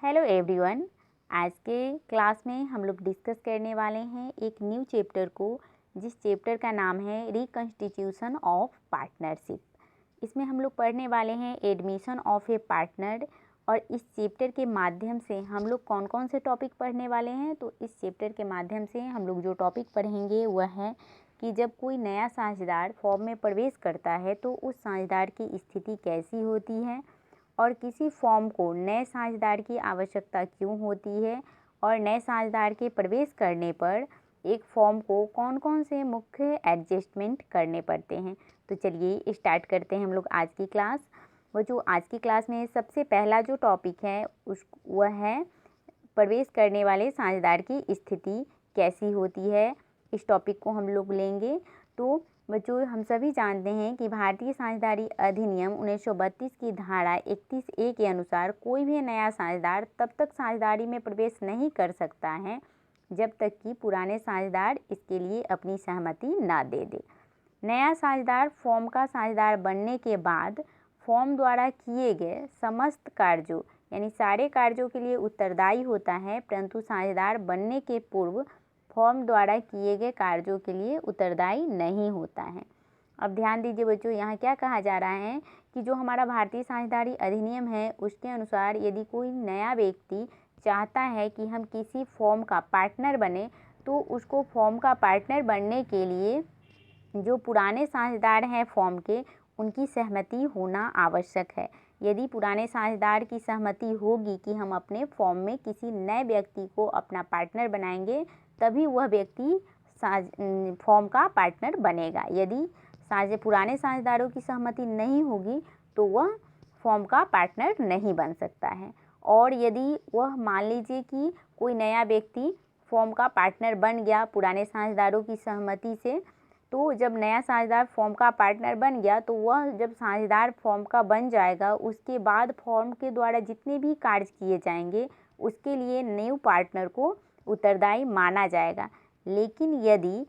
Hello everyone. आज के class में हम लोग डिस्कस करने वाले हैं एक न्यू चैप्टर को, जिस चैप्टर का नाम है रिकंस्टिट्यूशन ऑफ पार्टनरशिप। इसमें हम लोग पढ़ने वाले हैं एडमिशन ऑफ ए पार्टनर। और इस चैप्टर के माध्यम से हम लोग कौन कौन से टॉपिक पढ़ने वाले हैं, तो इस चैप्टर के माध्यम से हम लोग जो टॉपिक पढ़ेंगे वह है कि जब कोई नया साझेदार फॉर्म में प्रवेश करता है तो उस साझेदार की स्थिति कैसी होती है, और किसी फॉर्म को नए साझेदार की आवश्यकता क्यों होती है, और नए साझेदार के प्रवेश करने पर एक फॉर्म को कौन कौन से मुख्य एडजस्टमेंट करने पड़ते हैं। तो चलिए स्टार्ट करते हैं हम लोग आज की क्लास। वो जो आज की क्लास में सबसे पहला जो टॉपिक है वह है प्रवेश करने वाले साझेदार की स्थिति कैसी होती है। इस टॉपिक को हम लोग लेंगे। तो बच्चों, हम सभी जानते हैं कि भारतीय साझेदारी अधिनियम 1932 की धारा 31A के अनुसार कोई भी नया साझेदार तब तक साझेदारी में प्रवेश नहीं कर सकता है जब तक कि पुराने साझेदार इसके लिए अपनी सहमति ना दे दे। नया साझेदार फॉर्म का साझेदार बनने के बाद फॉर्म द्वारा किए गए समस्त कार्यों यानी सारे कार्यों के लिए उत्तरदायी होता है, परंतु साझेदार बनने के पूर्व फॉर्म द्वारा किए गए कार्यों के लिए उत्तरदायी नहीं होता है। अब ध्यान दीजिए बच्चों, यहाँ क्या कहा जा रहा है कि जो हमारा भारतीय साझेदारी अधिनियम है उसके अनुसार यदि कोई नया व्यक्ति चाहता है कि हम किसी फॉर्म का पार्टनर बने, तो उसको फॉर्म का पार्टनर बनने के लिए जो पुराने साझेदार हैं फॉर्म के, उनकी सहमति होना आवश्यक है। यदि पुराने साझेदार की सहमति होगी कि हम अपने फॉर्म में किसी नए व्यक्ति को अपना पार्टनर बनाएंगे, तभी वह व्यक्ति फॉर्म का पार्टनर बनेगा। यदि पुराने साझेदारों की सहमति नहीं होगी तो वह फॉर्म का पार्टनर नहीं बन सकता है। और यदि वह मान लीजिए कि कोई नया व्यक्ति फॉर्म का पार्टनर बन गया पुराने साझेदारों की सहमति से, तो जब नया साझेदार फॉर्म का पार्टनर बन गया तो वह जब साझेदार फॉर्म का बन जाएगा, उसके बाद फॉर्म के द्वारा जितने भी कार्य किए जाएंगे उसके लिए न्यू पार्टनर को उत्तरदायी माना जाएगा। लेकिन यदि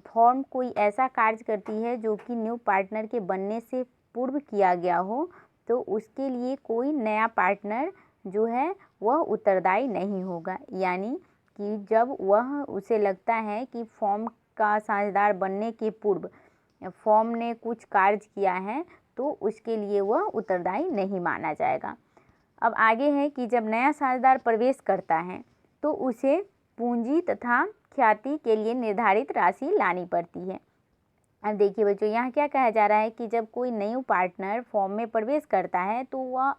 फॉर्म कोई ऐसा कार्य करती है जो कि न्यू पार्टनर के बनने से पूर्व किया गया हो, तो उसके लिए कोई नया पार्टनर जो है वह उत्तरदायी नहीं होगा। यानी कि जब वह उसे लगता है कि फॉर्म का साझेदार बनने के पूर्व फॉर्म ने कुछ कार्य किया है, तो उसके लिए वह उत्तरदायी नहीं माना जाएगा। अब आगे है कि जब नया साझेदार प्रवेश करता है तो उसे पूंजी तथा ख्याति के लिए निर्धारित राशि लानी पड़ती है। अब देखिए बच्चों, यहाँ क्या कहा जा रहा है कि जब कोई न्यू पार्टनर फॉर्म में प्रवेश करता है तो वह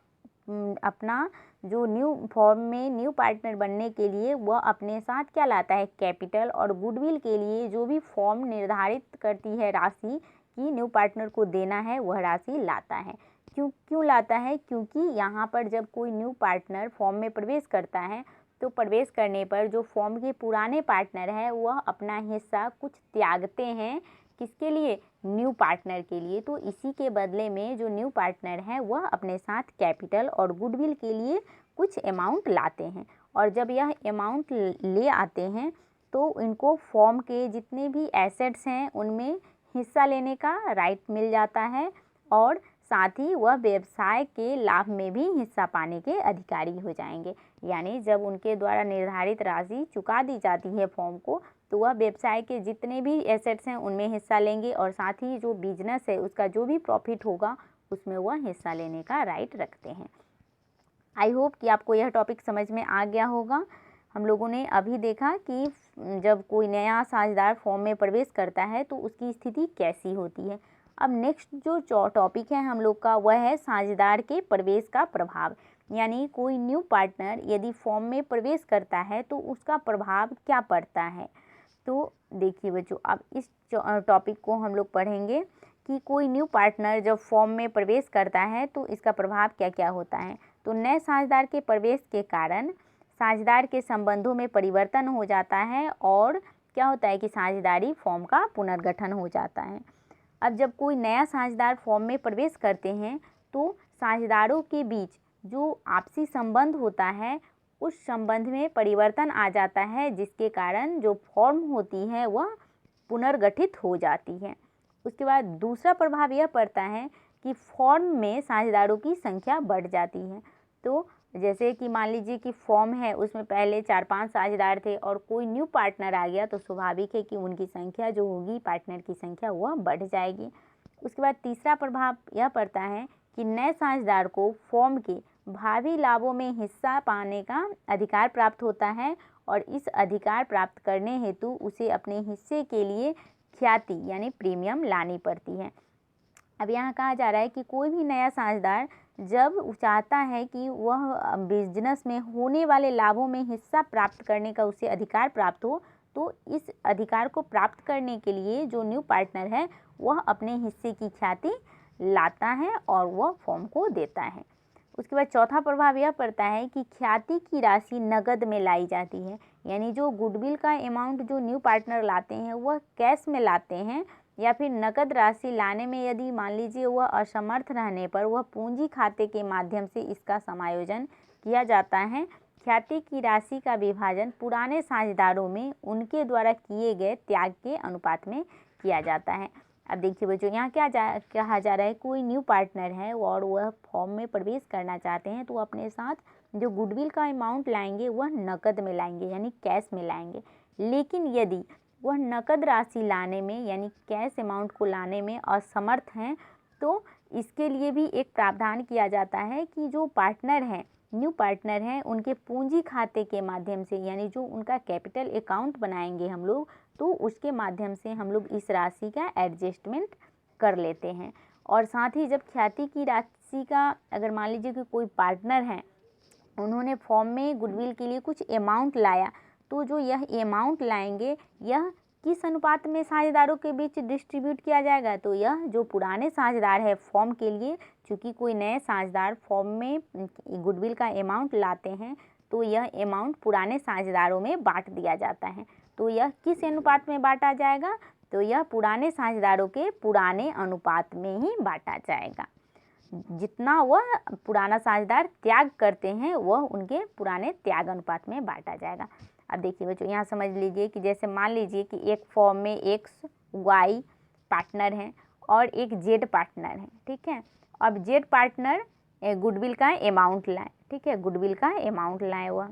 अपना जो फॉर्म में न्यू पार्टनर बनने के लिए वह अपने साथ क्या लाता है, कैपिटल और गुडविल के लिए जो भी फॉर्म निर्धारित करती है राशि कि न्यू पार्टनर को देना है, वह राशि लाता है। क्यों लाता है? क्योंकि यहाँ पर जब कोई न्यू पार्टनर फॉर्म में प्रवेश करता है तो प्रवेश करने पर जो फॉर्म के पुराने पार्टनर है वह अपना हिस्सा कुछ त्यागते हैं। किसके लिए? न्यू पार्टनर के लिए। तो इसी के बदले में जो न्यू पार्टनर है वह अपने साथ कैपिटल और गुडविल के लिए कुछ अमाउंट लाते हैं। और जब यह अमाउंट ले आते हैं तो इनको फॉर्म के जितने भी एसेट्स हैं उनमें हिस्सा लेने का राइट मिल जाता है, और साथ ही वह व्यवसाय के लाभ में भी हिस्सा पाने के अधिकारी हो जाएंगे। यानी जब उनके द्वारा निर्धारित राशि चुका दी जाती है फॉर्म को, तो वह व्यवसाय के जितने भी एसेट्स हैं उनमें हिस्सा लेंगे, और साथ ही जो बिजनेस है उसका जो भी प्रॉफिट होगा उसमें वह हिस्सा लेने का राइट रखते हैं। आई होप कि आपको यह टॉपिक समझ में आ गया होगा। हम लोगों ने अभी देखा कि जब कोई नया साझेदार फॉर्म में प्रवेश करता है तो उसकी स्थिति कैसी होती है। अब नेक्स्ट जो टॉपिक है हम लोग का वह है साझेदार के प्रवेश का प्रभाव। यानी कोई न्यू पार्टनर यदि फॉर्म में प्रवेश करता है तो उसका प्रभाव क्या पड़ता है। तो देखिए बच्चों, अब इस टॉपिक को हम लोग पढ़ेंगे कि कोई न्यू पार्टनर जब फॉर्म में प्रवेश करता है तो इसका प्रभाव क्या क्या होता है। तो नए साझेदार के प्रवेश के कारण साझेदार के संबंधों में परिवर्तन हो जाता है, और क्या होता है कि साझेदारी फॉर्म का पुनर्गठन हो जाता है। अब जब कोई नया साझेदार फॉर्म में प्रवेश करते हैं तो साझेदारों के बीच जो आपसी संबंध होता है उस संबंध में परिवर्तन आ जाता है, जिसके कारण जो फॉर्म होती है वह पुनर्गठित हो जाती है। उसके बाद दूसरा प्रभाव यह पड़ता है कि फॉर्म में साझेदारों की संख्या बढ़ जाती है। तो जैसे कि मान लीजिए कि फॉर्म है, उसमें पहले 4-5 साझेदार थे और कोई न्यू पार्टनर आ गया तो स्वाभाविक है कि उनकी संख्या जो होगी, पार्टनर की संख्या, वह बढ़ जाएगी। उसके बाद तीसरा प्रभाव यह पड़ता है कि नए साझेदार को फॉर्म के भावी लाभों में हिस्सा पाने का अधिकार प्राप्त होता है और इस अधिकार प्राप्त करने हेतु उसे अपने हिस्से के लिए ख्याति यानी प्रीमियम लानी पड़ती है। अब यहाँ कहा जा रहा है कि कोई भी नया साझेदार जब चाहता है कि वह बिजनेस में होने वाले लाभों में हिस्सा प्राप्त करने का उसे अधिकार प्राप्त हो, तो इस अधिकार को प्राप्त करने के लिए जो न्यू पार्टनर है वह अपने हिस्से की ख्याति लाता है और वह फॉर्म को देता है। उसके बाद चौथा प्रभाव यह पड़ता है कि ख्याति की राशि नगद में लाई जाती है, यानी जो गुडविल का अमाउंट जो न्यू पार्टनर लाते हैं वह कैश में लाते हैं या फिर नकद राशि लाने में यदि मान लीजिए वह असमर्थ रहने पर वह पूंजी खाते के माध्यम से इसका समायोजन किया जाता है। ख्याति की राशि का विभाजन पुराने साझेदारों में उनके द्वारा किए गए त्याग के अनुपात में किया जाता है। अब देखिए बच्चों, यहाँ कहा जा रहा है कोई न्यू पार्टनर है और वह फॉर्म में प्रवेश करना चाहते हैं तो अपने साथ जो गुडविल का अमाउंट लाएंगे वह नकद में लाएंगे यानी कैश में लाएंगे। लेकिन यदि वह नकद राशि लाने में यानी कैश अमाउंट को लाने में असमर्थ हैं तो इसके लिए भी एक प्रावधान किया जाता है कि जो पार्टनर हैं, न्यू पार्टनर हैं, उनके पूंजी खाते के माध्यम से यानी जो उनका कैपिटल अकाउंट बनाएंगे हम लोग, तो उसके माध्यम से हम लोग इस राशि का एडजस्टमेंट कर लेते हैं। और साथ ही जब ख्याति की राशि का अगर मान लीजिए कि कोई पार्टनर हैं, उन्होंने फॉर्म में गुडविल के लिए कुछ अमाउंट लाया, तो जो यह अमाउंट लाएंगे यह किस अनुपात में साझेदारों के बीच डिस्ट्रीब्यूट किया जाएगा, तो यह जो पुराने साझेदार है फॉर्म के लिए, चूँकि कोई नए साझेदार फॉर्म में गुडविल का अमाउंट लाते हैं तो यह अमाउंट पुराने साझेदारों में बांट दिया जाता है। तो यह किस अनुपात में बांटा जाएगा, तो यह पुराने साझेदारों के पुराने अनुपात में ही बांटा जाएगा। जितना वह पुराना साझेदार त्याग करते हैं वह उनके पुराने त्याग अनुपात में बांटा जाएगा। अब देखिए बच्चों, यहाँ समझ लीजिए कि जैसे मान लीजिए कि एक फॉर्म में एक्स वाई पार्टनर हैं और एक जेड पार्टनर है, ठीक है। अब जेड पार्टनर गुडविल का अमाउंट लाए, ठीक है, गुडविल का अमाउंट लाए वह,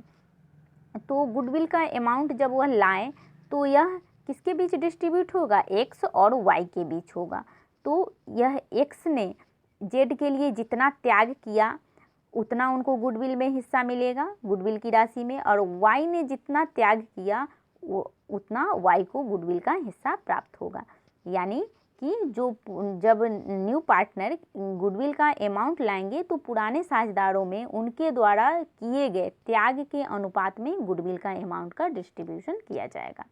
तो गुडविल का अमाउंट जब वह लाए तो यह किसके बीच डिस्ट्रीब्यूट होगा, एक्स और वाई के बीच होगा। तो यह एक्स ने जेड के लिए जितना त्याग किया उतना उनको गुडविल में हिस्सा मिलेगा गुडविल की राशि में, और वाई ने जितना त्याग किया उतना वाई को गुडविल का हिस्सा प्राप्त होगा। यानी कि जब न्यू पार्टनर गुडविल का अमाउंट लाएंगे तो पुराने साझेदारों में उनके द्वारा किए गए त्याग के अनुपात में गुडविल का अमाउंट का डिस्ट्रीब्यूशन किया जाएगा।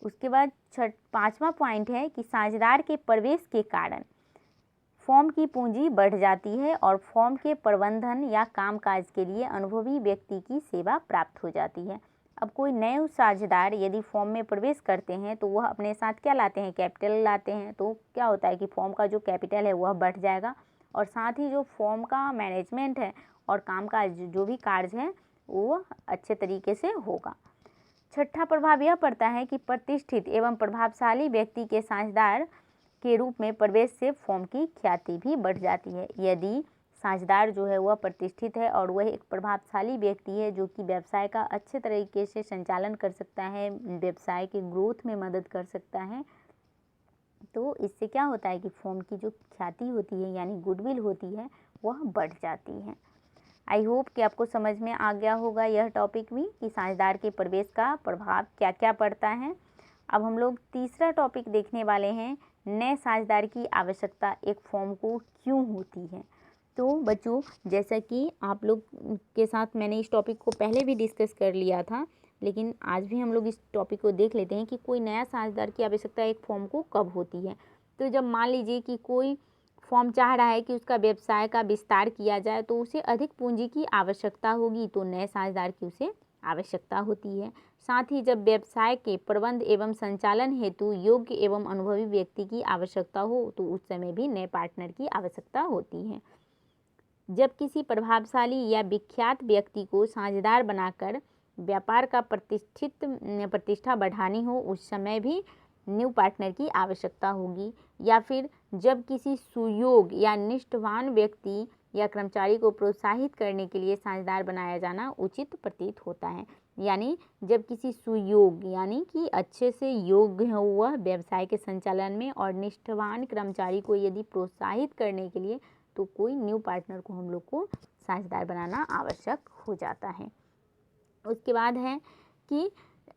उसके बाद पांचवा पॉइंट है कि साझेदार के प्रवेश के कारण फॉर्म की पूंजी बढ़ जाती है और फॉर्म के प्रबंधन या कामकाज के लिए अनुभवी व्यक्ति की सेवा प्राप्त हो जाती है। अब कोई नए साझेदार यदि फॉर्म में प्रवेश करते हैं तो वह अपने साथ क्या लाते हैं, कैपिटल लाते हैं। तो क्या होता है कि फॉर्म का जो कैपिटल है वह बढ़ जाएगा और साथ ही जो फॉर्म का मैनेजमेंट है और कामकाज जो भी कार्य है वो अच्छे तरीके से होगा। छठा प्रभाव यह पड़ता है कि प्रतिष्ठित एवं प्रभावशाली व्यक्ति के साझेदार के रूप में प्रवेश से फॉर्म की ख्याति भी बढ़ जाती है। यदि साझेदार जो है वह प्रतिष्ठित है और वह एक प्रभावशाली व्यक्ति है जो कि व्यवसाय का अच्छे तरीके से संचालन कर सकता है, व्यवसाय के ग्रोथ में मदद कर सकता है, तो इससे क्या होता है कि फॉर्म की जो ख्याति होती है यानी गुडविल होती है वह बढ़ जाती है। आई होप कि आपको समझ में आ गया होगा यह टॉपिक भी कि साझेदार के प्रवेश का प्रभाव क्या क्या पड़ता है। अब हम लोग तीसरा टॉपिक देखने वाले हैं, नए साझेदार की आवश्यकता एक फॉर्म को क्यों होती है। तो बच्चों, जैसा कि आप लोग के साथ मैंने इस टॉपिक को पहले भी डिस्कस कर लिया था, लेकिन आज भी हम लोग इस टॉपिक को देख लेते हैं कि कोई नया साझेदार की आवश्यकता एक फॉर्म को कब होती है। तो जब मान लीजिए कि कोई फॉर्म चाह रहा है कि उसका व्यवसाय का विस्तार किया जाए तो उसे अधिक पूंजी की आवश्यकता होगी, तो नए साझेदार की उसे आवश्यकता होती है। साथ ही जब व्यवसाय के प्रबंध एवं संचालन हेतु योग्य एवं अनुभवी व्यक्ति की आवश्यकता हो तो उस समय भी नए पार्टनर की आवश्यकता होती है। जब किसी प्रभावशाली या विख्यात व्यक्ति को साझेदार बनाकर व्यापार का प्रतिष्ठा बढ़ानी हो उस समय भी न्यू पार्टनर की आवश्यकता होगी। या फिर जब किसी सुयोग्य या निष्ठावान व्यक्ति या कर्मचारी को प्रोत्साहित करने के लिए साझेदार बनाया जाना उचित प्रतीत होता है। यानी जब किसी सुयोग्य यानी कि अच्छे से योग्य हुआ व्यवसाय के संचालन में और निष्ठावान कर्मचारी को यदि प्रोत्साहित करने के लिए तो कोई न्यू पार्टनर को हम लोग को साझेदार बनाना आवश्यक हो जाता है। उसके बाद है कि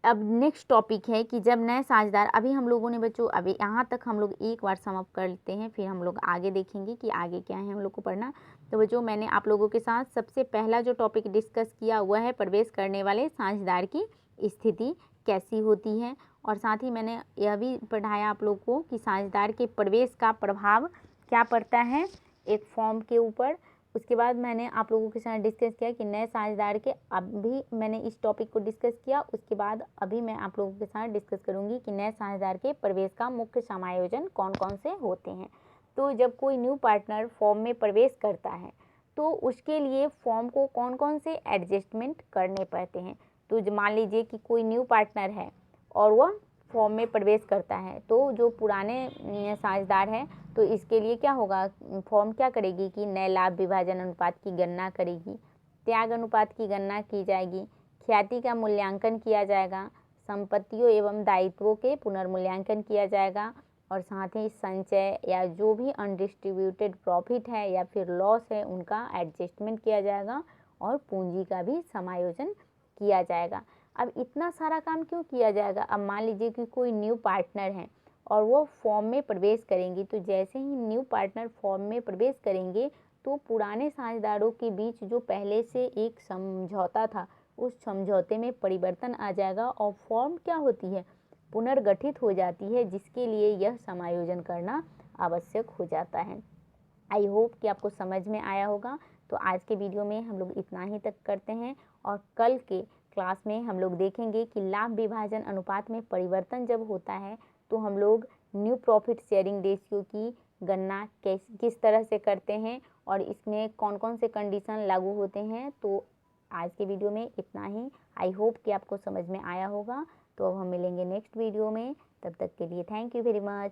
अब नेक्स्ट टॉपिक है कि जब नए साझेदार, अभी हम लोगों ने बच्चों अभी यहाँ तक हम लोग एक बार समाप्त कर लेते हैं, फिर हम लोग आगे देखेंगे कि आगे क्या है हम लोग को पढ़ना। तो बच्चों मैंने आप लोगों के साथ सबसे पहला जो टॉपिक डिस्कस किया हुआ है प्रवेश करने वाले साझेदार की स्थिति कैसी होती है, और साथ ही मैंने यह भी पढ़ाया आप लोग को कि साझेदार के प्रवेश का प्रभाव क्या पड़ता है एक फॉर्म के ऊपर। उसके बाद मैंने आप लोगों के साथ डिस्कस किया कि नए साझेदार के, अभी मैंने इस टॉपिक को डिस्कस किया, उसके बाद अभी मैं आप लोगों के साथ डिस्कस करूंगी कि नए साझेदार के प्रवेश का मुख्य समायोजन कौन कौन से होते हैं। तो जब कोई न्यू पार्टनर फॉर्म में प्रवेश करता है तो उसके लिए फॉर्म को कौन कौन से एडजस्टमेंट करने पड़ते हैं। तो मान लीजिए कि कोई न्यू पार्टनर है और वह फॉर्म में प्रवेश करता है, तो जो पुराने साझेदार है तो इसके लिए क्या होगा, फॉर्म क्या करेगी कि नए लाभ विभाजन अनुपात की गणना करेगी, त्याग अनुपात की गणना की जाएगी, ख्याति का मूल्यांकन किया जाएगा, संपत्तियों एवं दायित्वों के पुनर्मूल्यांकन किया जाएगा, और साथ ही संचय या जो भी अनडिस्ट्रीब्यूटेड प्रॉफिट है या फिर लॉस है उनका एडजस्टमेंट किया जाएगा, और पूंजी का भी समायोजन किया जाएगा। अब इतना सारा काम क्यों किया जाएगा। अब मान लीजिए कि कोई न्यू पार्टनर है और वो फॉर्म में प्रवेश करेंगी, तो जैसे ही न्यू पार्टनर फॉर्म में प्रवेश करेंगे तो पुराने साझेदारों के बीच जो पहले से एक समझौता था उस समझौते में परिवर्तन आ जाएगा और फॉर्म क्या होती है, पुनर्गठित हो जाती है, जिसके लिए यह समायोजन करना आवश्यक हो जाता है। आई होप कि आपको समझ में आया होगा। तो आज के वीडियो में हम लोग इतना ही तक करते हैं, और कल के क्लास में हम लोग देखेंगे कि लाभ विभाजन अनुपात में परिवर्तन जब होता है तो हम लोग न्यू प्रॉफिट शेयरिंग रेशियो की गणना किस तरह से करते हैं और इसमें कौन कौन से कंडीशन लागू होते हैं। तो आज के वीडियो में इतना ही। आई होप कि आपको समझ में आया होगा। तो अब हम मिलेंगे नेक्स्ट वीडियो में, तब तक के लिए थैंक यू वेरी मच।